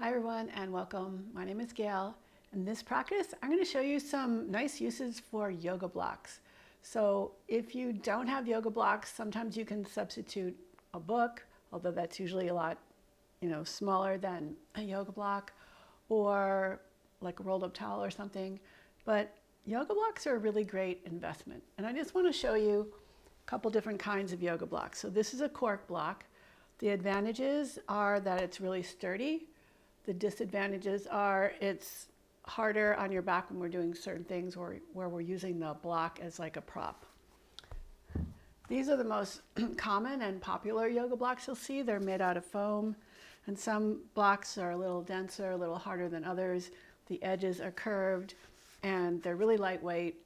Hi everyone and welcome. My name is Gayle. In this practice, I'm going to show you some nice uses for yoga blocks. So if you don't have yoga blocks, sometimes you can substitute a book, although that's usually a lot, smaller than a yoga block, or like a rolled up towel or something. But yoga blocks are a really great investment. And I just want to show you a couple different kinds of yoga blocks. So this is a cork block. The advantages are that it's really sturdy. The disadvantages are it's harder on your back when we're doing certain things where we're using the block as like a prop. These are the most common and popular yoga blocks you'll see. They're made out of foam, and some blocks are a little denser, a little harder than others. The edges are curved, and they're really lightweight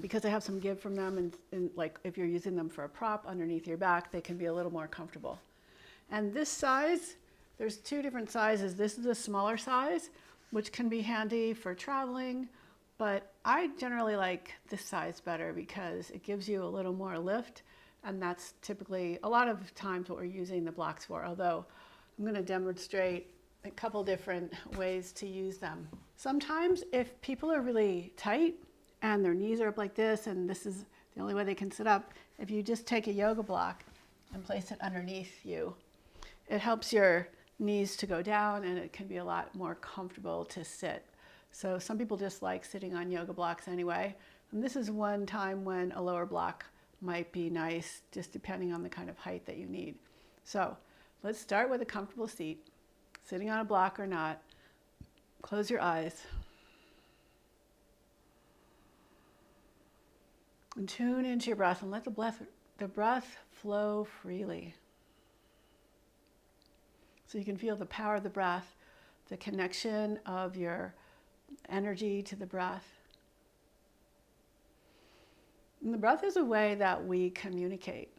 because they have some give from them, and like if you're using them for a prop underneath your back, they can be a little more comfortable. And this size, there's two different sizes. This is a smaller size, which can be handy for traveling, but I generally like this size better because it gives you a little more lift, and that's typically a lot of times what we're using the blocks for, although I'm going to demonstrate a couple different ways to use them. Sometimes if people are really tight and their knees are up like this, and this is the only way they can sit up, if you just take a yoga block and place it underneath you, it helps your knees to go down, and it can be a lot more comfortable to sit. So some people just like sitting on yoga blocks anyway. And this is one time when a lower block might be nice, just depending on the kind of height that you need. So let's start with a comfortable seat, sitting on a block or not. Close your eyes. And tune into your breath and let the breath flow freely. So you can feel the power of the breath, the connection of your energy to the breath. And the breath is a way that we communicate.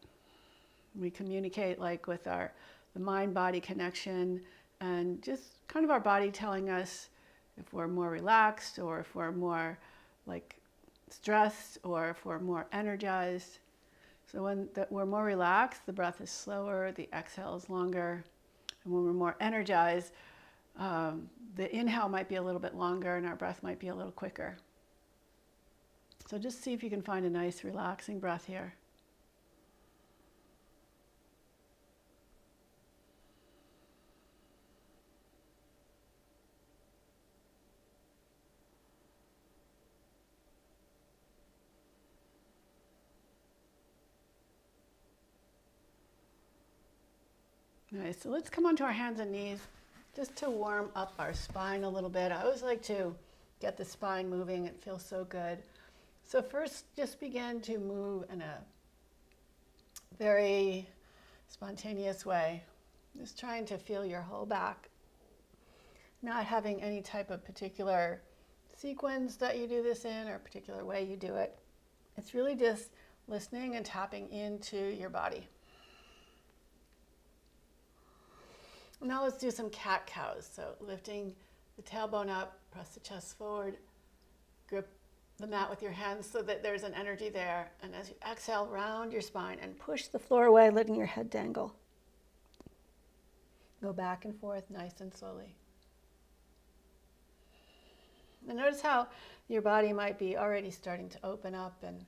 We communicate like with the mind-body connection, and just kind of our body telling us if we're more relaxed, or if we're more like stressed, or if we're more energized. So when we're more relaxed, the breath is slower, the exhale is longer. And when we're more energized, the inhale might be a little bit longer and our breath might be a little quicker. So just see if you can find a nice relaxing breath here. Nice, so let's come onto our hands and knees just to warm up our spine a little bit. I always like to get the spine moving. It feels so good. So first, just begin to move in a very spontaneous way. Just trying to feel your whole back. Not having any type of particular sequence that you do this in or a particular way you do it. It's really just listening and tapping into your body. Now let's do some cat-cows. So lifting the tailbone up, press the chest forward, grip the mat with your hands so that there's an energy there. And as you exhale, round your spine and push the floor away, letting your head dangle. Go back and forth nice and slowly. And notice how your body might be already starting to open up and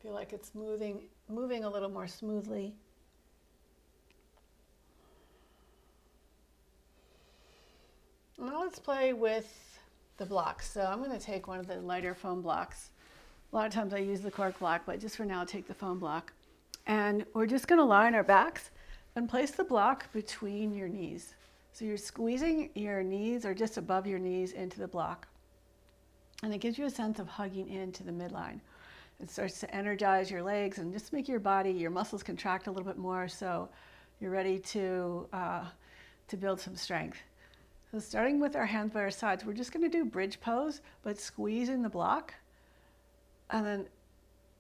feel like it's moving a little more smoothly. Now let's play with the blocks. So I'm going to take one of the lighter foam blocks. A lot of times I use the cork block, but just for now, take the foam block. And we're just going to lie on our backs and place the block between your knees. So you're squeezing your knees or just above your knees into the block. And it gives you a sense of hugging into the midline. It starts to energize your legs and just make your body, your muscles contract a little bit more, so you're ready to build some strength. So starting with our hands by our sides, we're just going to do bridge pose, but squeezing the block. And then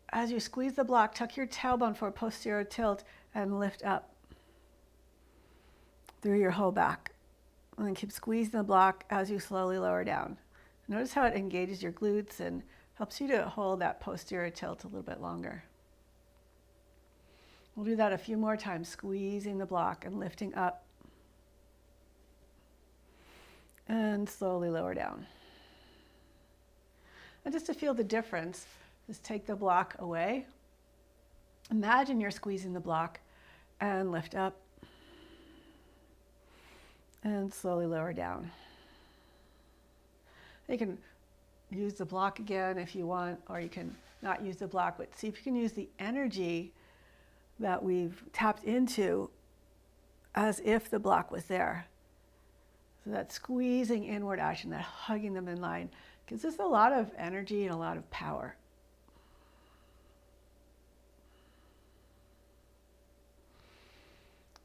as you squeeze the block, tuck your tailbone for a posterior tilt and lift up through your whole back. And then keep squeezing the block as you slowly lower down. Notice how it engages your glutes and helps you to hold that posterior tilt a little bit longer. We'll do that a few more times, squeezing the block and lifting up. and slowly lower down. And just to feel the difference, just take the block away. Imagine you're squeezing the block and lift up and slowly lower down. You can use the block again if you want, or you can not use the block, but see if you can use the energy that we've tapped into as if the block was there. So that squeezing inward action, that hugging the midline, gives us a lot of energy and a lot of power.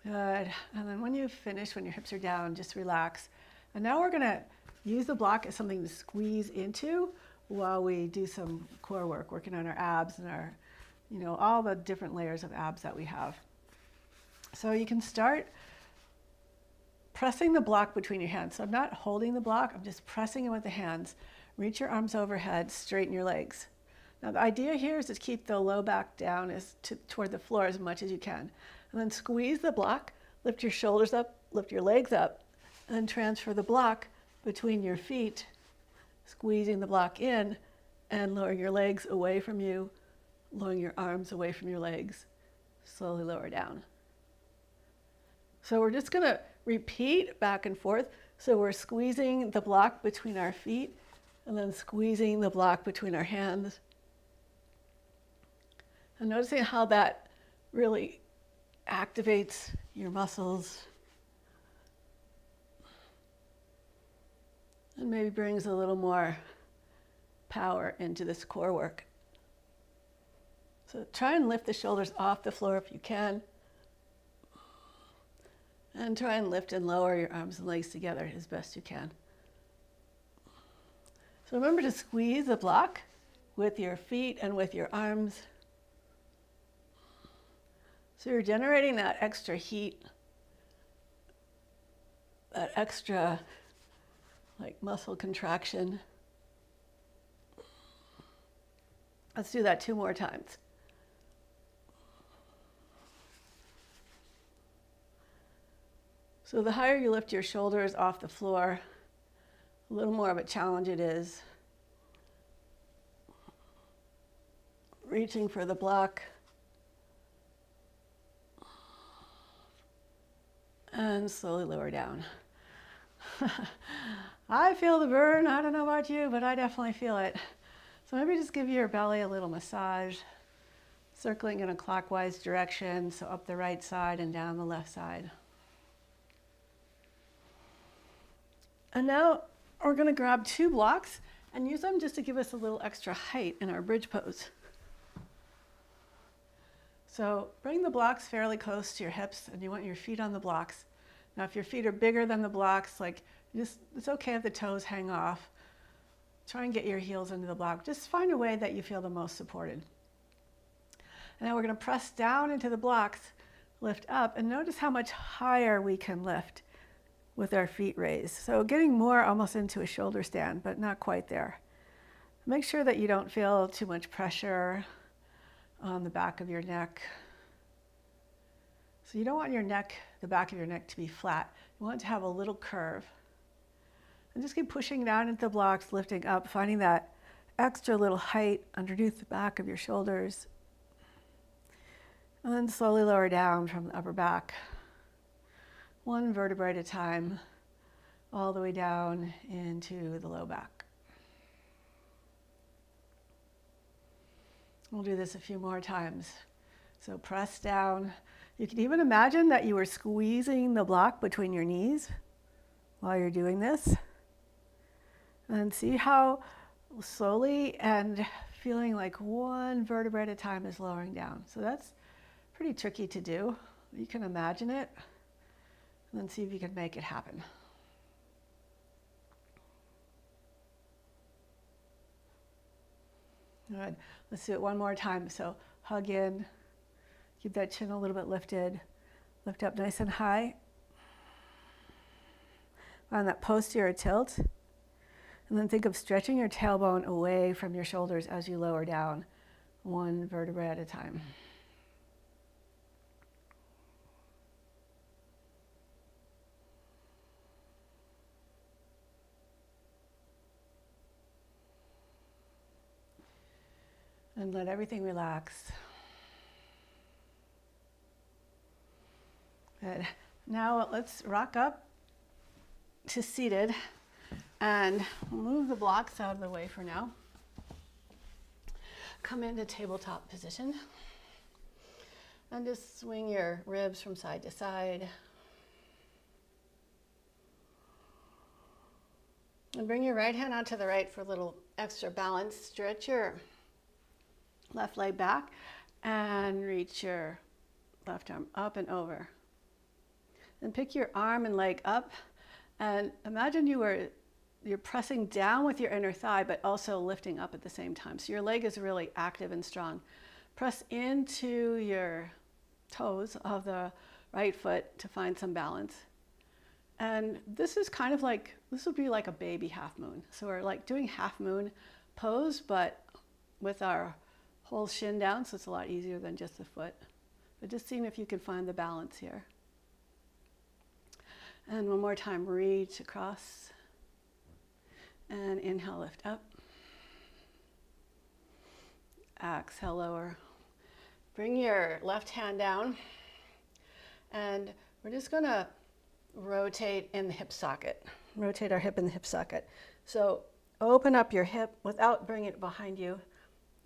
Good. And then when you've finished, when your hips are down, just relax. And now we're going to use the block as something to squeeze into while we do some core work, working on our abs and our, all the different layers of abs that we have. So you can start pressing the block between your hands. So I'm not holding the block, I'm just pressing it with the hands. Reach your arms overhead, straighten your legs. Now the idea here is to keep the low back down toward the floor as much as you can. And then squeeze the block, lift your shoulders up, lift your legs up, and transfer the block between your feet, squeezing the block in and lowering your legs away from you, lowering your arms away from your legs, slowly lower down. So we're just gonna repeat back and forth. So we're squeezing the block between our feet and then squeezing the block between our hands. And noticing how that really activates your muscles and maybe brings a little more power into this core work. So try and lift the shoulders off the floor if you can. And try and lift and lower your arms and legs together as best you can. So remember to squeeze the block with your feet and with your arms. So you're generating that extra heat, that extra muscle contraction. Let's do that 2 more times. So the higher you lift your shoulders off the floor, a little more of a challenge it is. Reaching for the block. And slowly lower down. I feel the burn. I don't know about you, but I definitely feel it. So maybe just give your belly a little massage, circling in a clockwise direction, so up the right side and down the left side. And now we're going to grab 2 blocks and use them just to give us a little extra height in our bridge pose. So bring the blocks fairly close to your hips, and you want your feet on the blocks. Now if your feet are bigger than the blocks, it's okay if the toes hang off. Try and get your heels into the block. Just find a way that you feel the most supported. And now we're going to press down into the blocks, lift up, and notice how much higher we can lift with our feet raised. So getting more almost into a shoulder stand, but not quite there. Make sure that you don't feel too much pressure on the back of your neck. So you don't want your neck, the back of your neck, to be flat. You want it to have a little curve. And just keep pushing down into the blocks, lifting up, finding that extra little height underneath the back of your shoulders. And then slowly lower down from the upper back. 1 vertebra at a time, all the way down into the low back. We'll do this a few more times. So press down. You can even imagine that you were squeezing the block between your knees while you're doing this. And see how slowly and feeling like 1 vertebra at a time is lowering down. So that's pretty tricky to do. You can imagine it. And then see if you can make it happen. Good. Let's do it 1 more time. So hug in, keep that chin a little bit lifted, lift up nice and high. Find that posterior tilt. And then think of stretching your tailbone away from your shoulders as you lower down, 1 vertebra at a time. And let everything relax. Good. Now let's rock up to seated and move the blocks out of the way for now. Come into tabletop position and just swing your ribs from side to side. And bring your right hand onto the right for a little extra balance. Stretch your left leg back and reach your left arm up and over. Then pick your arm and leg up and imagine you're pressing down with your inner thigh but also lifting up at the same time. So your leg is really active and strong. Press into your toes of the right foot to find some balance. And this is kind of like, this would be like a baby half moon. So we're like doing half moon pose, but with our whole shin down, so it's a lot easier than just the foot. But just seeing if you can find the balance here. And one more time, reach across. And inhale, lift up. Exhale, lower. Bring your left hand down. And we're just gonna rotate in the hip socket. Rotate our hip in the hip socket. So open up your hip without bringing it behind you.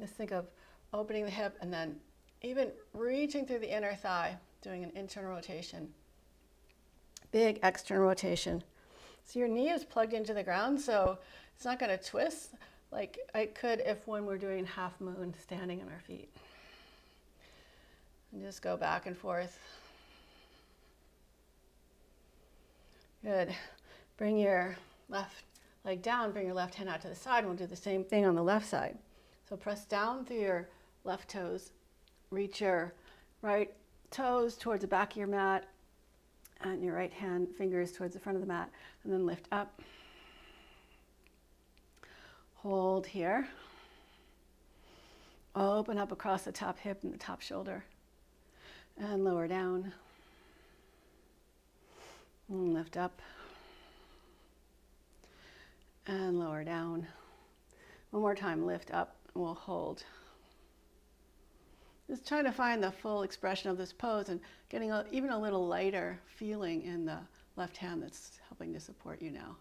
Just think of opening the hip and then even reaching through the inner thigh, doing an internal rotation. Big external rotation. So your knee is plugged into the ground, so it's not going to twist like it could if when we're doing half moon standing on our feet. And just go back and forth. Good. Bring your left leg down, bring your left hand out to the side. We'll do the same thing on the left side. So press down through your left toes. Reach your right toes towards the back of your mat and your right hand fingers towards the front of the mat, and then lift up. Hold here. Open up across the top hip and the top shoulder. And lower down. And lift up. And lower down. One more time, lift up, and we'll hold. Just trying to find the full expression of this pose and getting even a little lighter feeling in the left hand that's helping to support you now.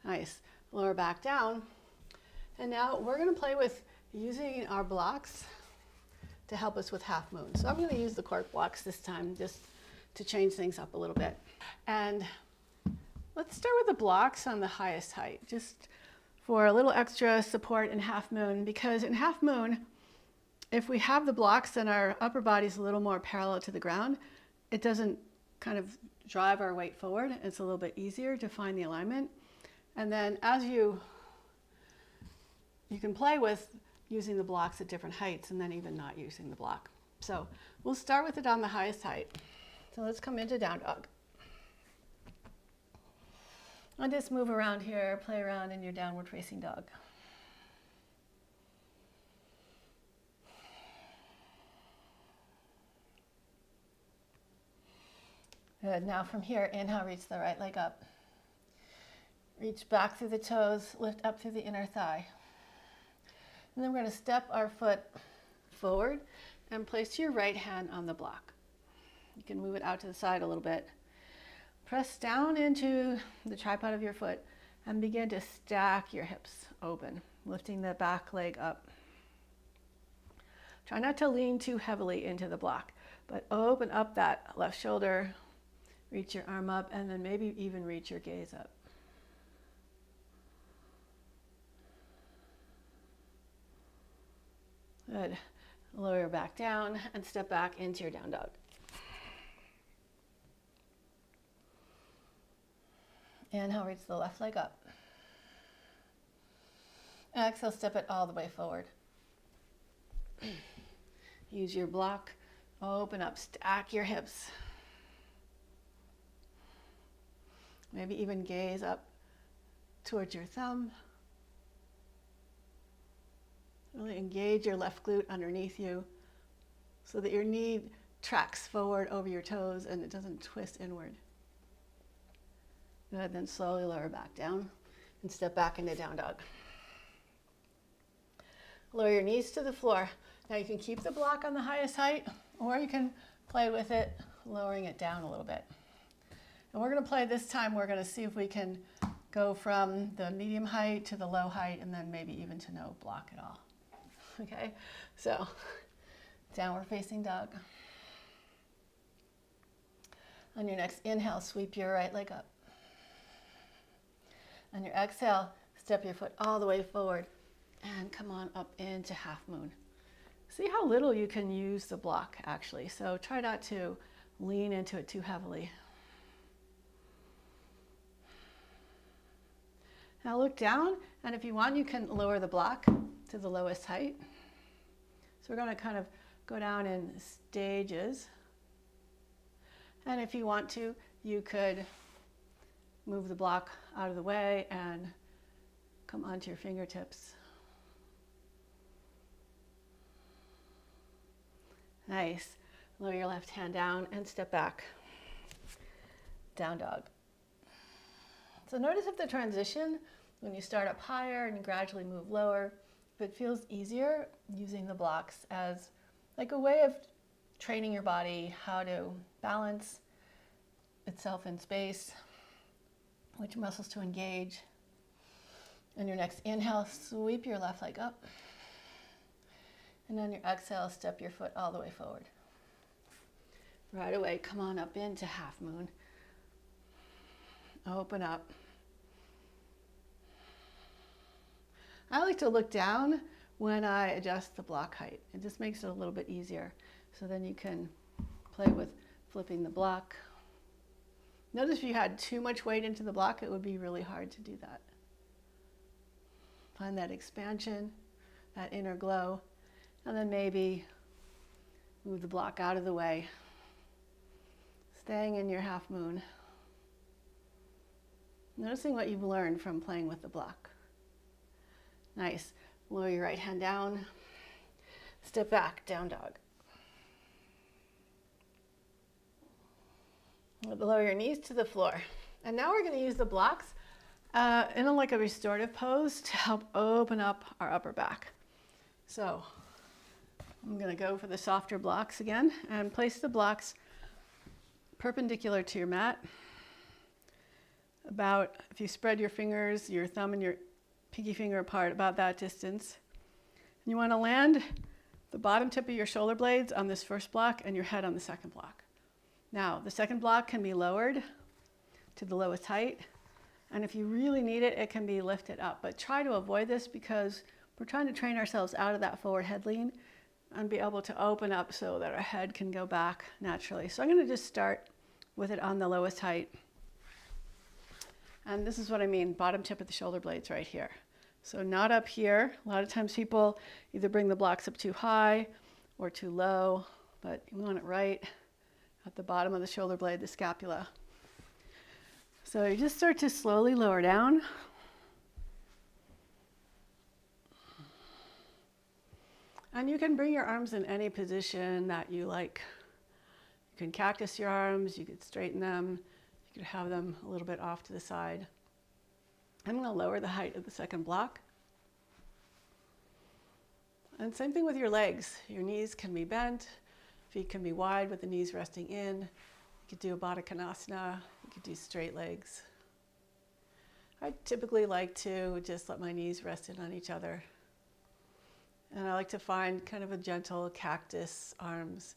Nice. Lower back down. And now we're going to play with using our blocks to help us with half moon. So I'm going to use the cork blocks this time just to change things up a little bit. And let's start with the blocks on the highest height, just for a little extra support in half moon, because in half moon, if we have the blocks and our upper body's a little more parallel to the ground, it doesn't kind of drive our weight forward. It's a little bit easier to find the alignment. And then as you can play with using the blocks at different heights and then even not using the block. So we'll start with it on the highest height. So let's come into down dog. I'll just move around here, play around in your downward facing dog. Good. Now from here, inhale, reach the right leg up. Reach back through the toes, lift up through the inner thigh. And then we're going to step our foot forward and place your right hand on the block. You can move it out to the side a little bit. Press down into the tripod of your foot and begin to stack your hips open, lifting the back leg up. Try not to lean too heavily into the block, but open up that left shoulder, reach your arm up, and then maybe even reach your gaze up. Good. Lower your back down and step back into your down dog. Inhale, reach the left leg up. Exhale, step it all the way forward. Use your block, open up, stack your hips. Maybe even gaze up towards your thumb. Really engage your left glute underneath you so that your knee tracks forward over your toes and it doesn't twist inward. Good, then slowly lower back down and step back into down dog. Lower your knees to the floor. Now you can keep the block on the highest height, or you can play with it, lowering it down a little bit. And we're going to play this time. We're going to see if we can go from the medium height to the low height, and then maybe even to no block at all. Okay, so downward facing dog. On your next inhale, sweep your right leg up. On your exhale, step your foot all the way forward and come on up into half moon. See how little you can use the block actually, so try not to lean into it too heavily. Now look down, and if you want, you can lower the block to the lowest height. So we're going to kind of go down in stages. And if you want to, you could move the block out of the way and come onto your fingertips. Nice. Lower your left hand down and step back. Down dog. So notice if the transition, when you start up higher and you gradually move lower, if it feels easier using the blocks as like a way of training your body how to balance itself in space, which muscles to engage. On your next inhale, sweep your left leg up. And on your exhale, step your foot all the way forward. Right away, come on up into half moon. Open up. I like to look down when I adjust the block height. It just makes it a little bit easier. So then you can play with flipping the block. Notice if you had too much weight into the block, it would be really hard to do that. Find that expansion, that inner glow, and then maybe move the block out of the way, staying in your half moon. Noticing what you've learned from playing with the block. Nice. Lower your right hand down. Step back, down dog. Lower your knees to the floor. And now we're going to use the blocks in like a restorative pose to help open up our upper back. So I'm going to go for the softer blocks again and place the blocks perpendicular to your mat. About, if you spread your fingers, your thumb and your pinky finger apart, about that distance. And you want to land the bottom tip of your shoulder blades on this first block and your head on the second block. Now, the second block can be lowered to the lowest height. And if you really need it, it can be lifted up. But try to avoid this because we're trying to train ourselves out of that forward head lean and be able to open up so that our head can go back naturally. So I'm going to just start with it on the lowest height. And this is what I mean, bottom tip of the shoulder blades right here. So not up here. A lot of times people either bring the blocks up too high or too low, but you want it right at the bottom of the shoulder blade, the scapula. So you just start to slowly lower down. And you can bring your arms in any position that you like. You can cactus your arms, you could straighten them, you could have them a little bit off to the side. I'm going to lower the height of the second block. And same thing with your legs. Your knees can be bent, feet can be wide with the knees resting in. You could do a Baddha Konasana, you could do straight legs. I typically like to just let my knees rest in on each other. And I like to find kind of a gentle cactus arms.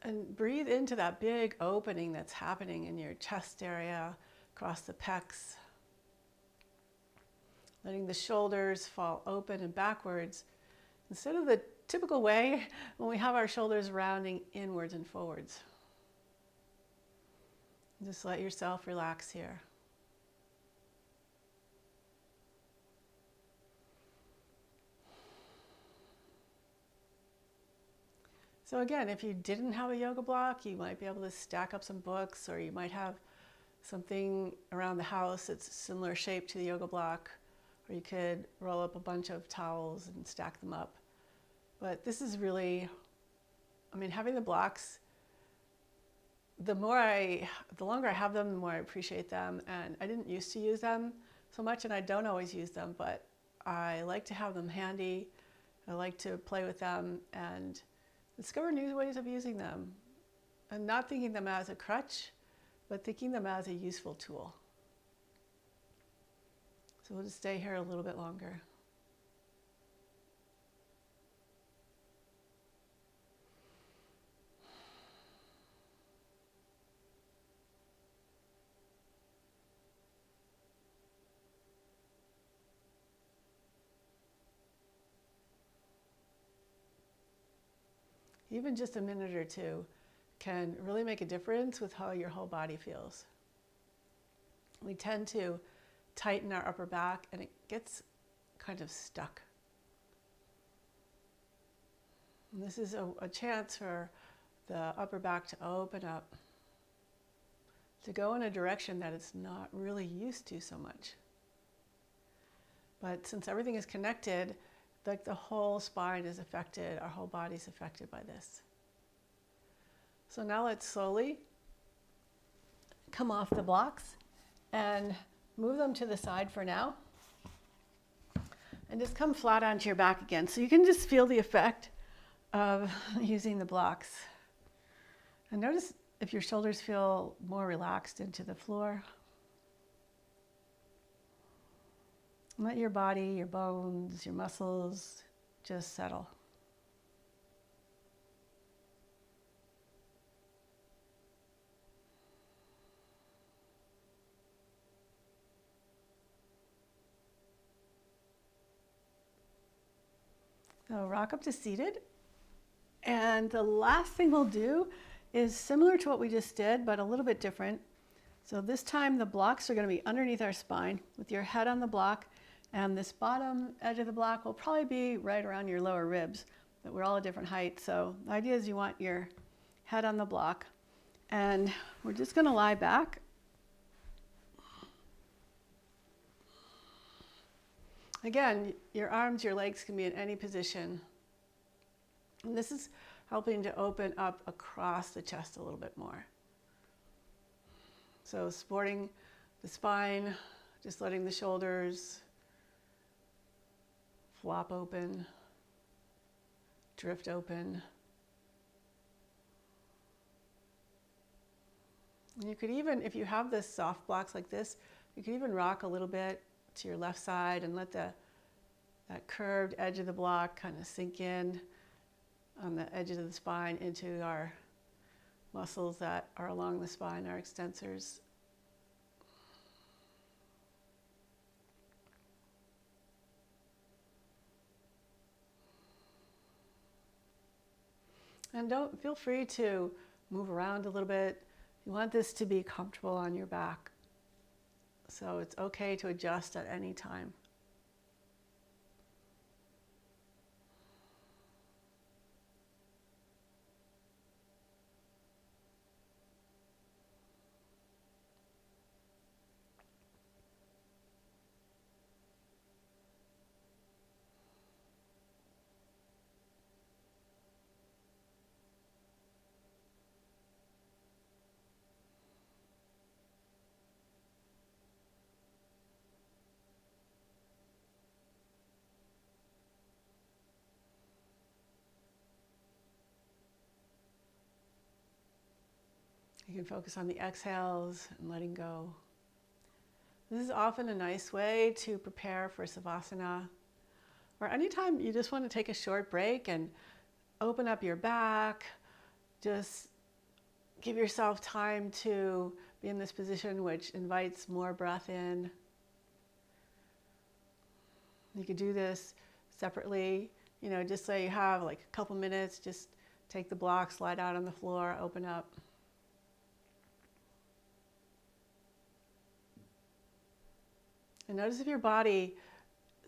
And breathe into that big opening that's happening in your chest area, across the pecs. Letting the shoulders fall open and backwards instead of the typical way when we have our shoulders rounding inwards and forwards. Just let yourself relax here. So again, if you didn't have a yoga block, you might be able to stack up some books, or you might have something around the house that's similar shape to the yoga block, or you could roll up a bunch of towels and stack them up. But this is really, I mean, having the blocks, the longer I have them, the more I appreciate them. And I didn't used to use them so much, and I don't always use them, but I like to have them handy. I like to play with them and discover new ways of using them. And not thinking them as a crutch, but thinking them as a useful tool. So we'll just stay here a little bit longer. Even just a minute or two can really make a difference with how your whole body feels. We tend to tighten our upper back and it gets kind of stuck. And this is a chance for the upper back to open up, to go in a direction that it's not really used to so much. But since everything is connected, like the whole spine is affected, our whole body is affected by this. So now let's slowly come off the blocks and move them to the side for now. And just come flat onto your back again. So you can just feel the effect of using the blocks. And notice if your shoulders feel more relaxed into the floor. Let your body, your bones, your muscles just settle. So rock up to seated. And the last thing we'll do is similar to what we just did, but a little bit different. So this time the blocks are going to be underneath our spine with your head on the block, and this bottom edge of the block will probably be right around your lower ribs, but we're all a different height. So the idea is you want your head on the block, and we're just going to lie back. Again, your arms, your legs can be in any position. And this is helping to open up across the chest a little bit more. So supporting the spine, just letting the shoulders flop open, drift open. And you could even, if you have this soft blocks like this, you could even rock a little bit to your left side and let that curved edge of the block kind of sink in on the edges of the spine into our muscles that are along the spine, our extensors. And feel free to move around a little bit. You want this to be comfortable on your back. So it's okay to adjust at any time. You can focus on the exhales and letting go. This is often a nice way to prepare for Savasana, or anytime you just want to take a short break and open up your back, just give yourself time to be in this position which invites more breath in. You could do this separately, just so you have like a couple minutes, just take the block, slide out on the floor, open up. And notice if your body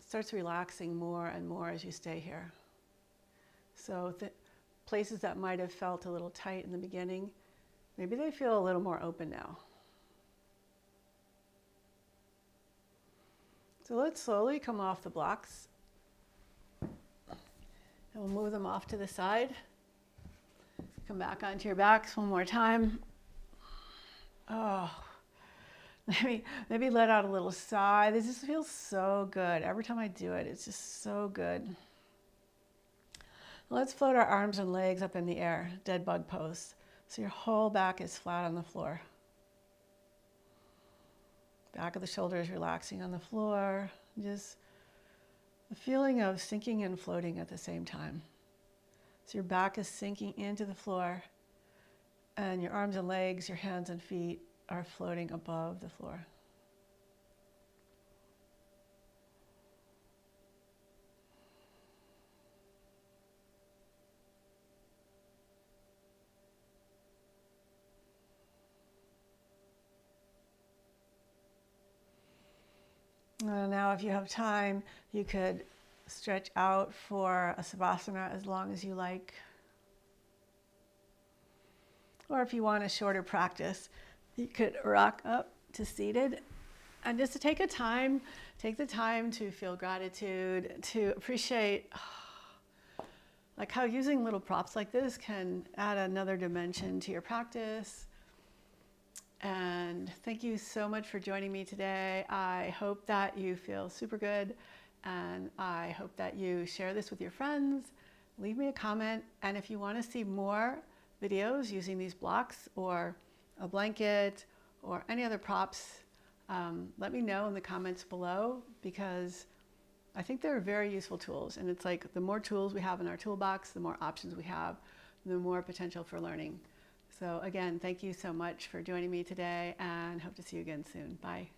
starts relaxing more and more as you stay here. So places that might have felt a little tight in the beginning, maybe they feel a little more open now. So let's slowly come off the blocks. And we'll move them off to the side. Come back onto your backs one more time. Oh, Maybe let out a little sigh. This just feels so good. Every time I do it, it's just so good. Let's float our arms and legs up in the air, dead bug pose. So your whole back is flat on the floor. Back of the shoulders relaxing on the floor. Just the feeling of sinking and floating at the same time. So your back is sinking into the floor, and your arms and legs, your hands and feet are floating above the floor. Now, if you have time, you could stretch out for a savasana as long as you like. Or if you want a shorter practice, you could rock up to seated. And just to take the time to feel gratitude, to appreciate like how using little props like this can add another dimension to your practice. And thank you so much for joining me today. I hope that you feel super good, and I hope that you share this with your friends. Leave me a comment, and if you want to see more videos using these blocks or a blanket or any other props, let me know in the comments below, because I think they're very useful tools. And it's like the more tools we have in our toolbox, the more options we have, the more potential for learning. So again, thank you so much for joining me today, and hope to see you again soon. Bye.